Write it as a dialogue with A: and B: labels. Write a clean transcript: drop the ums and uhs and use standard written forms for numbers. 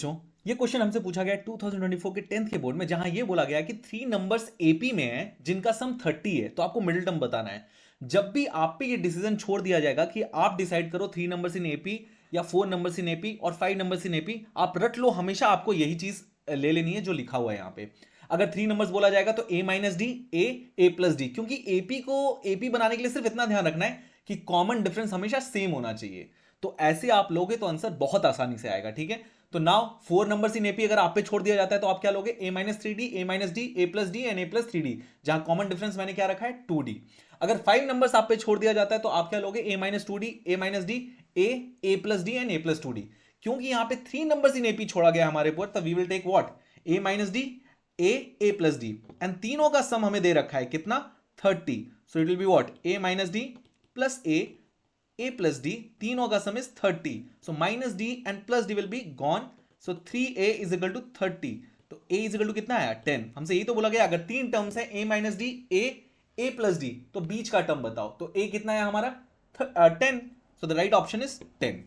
A: बच्चों, ये क्वेश्चन हमसे पूछा गया 2024 के 10th के बोर्ड में, जहां ये बोला गया कि 3 नंबर्स एपी में है जिनका सम 30 है, तो आपको मिडिल टर्म बताना है। जब भी आप पे ये डिसीजन छोड़ दिया जाएगा कि आप डिसाइड करो 3 नंबर्स इन एपी या 4 नंबर्स इन एपी और 5 नंबर्स इन एपी, आप रट लो, हमेशा आपको यही चीज ले लेनी है जो लिखा हुआ है यहां पे। अगर 3 नंबर्स बोला जाएगा तो a minus D, A plus D, क्योंकि एपी को एपी बनाने के लिए सिर्फ इतना ध्यान रखना है कि कॉमन डिफरेंस हमेशा सेम होना चाहिए। तो ऐसे आप लोगे तो आंसर बहुत आसानी से आएगा, ठीक है। तो नाउ 4 नंबर्स इन एपी अगर आप पे छोड़ दिया जाता है तो आप क्या लोगे, a minus three D, A minus D, A plus D and A plus three D, जहां कॉमन डिफरेंस मैंने क्या रखा है 2d। अगर 5 नंबर्स आप पे छोड़ दिया जाता है तो आप क्या लोगे, a minus two D, A minus D, A plus D and A plus two D. क्योंकि यहां पे 3 नंबर्स इन एपी छोड़ा गया हमारे ऊपर, तो we will take what, a minus D, A plus D, and तीनों का सम हमें दे रखा है कितना, 30। So it will be what, a minus D plus A plus D, तीनों का sum is 30। So minus D and plus D will be gone. So 3a is equal to 30। तो a इज इक्वल टू कितना आया, 10। हमसे यही तो बोला गया अगर 3 टर्म्स है a minus D, A plus D, तो बीच का टर्म बताओ। तो a कितना है हमारा 10। So the right option is 10।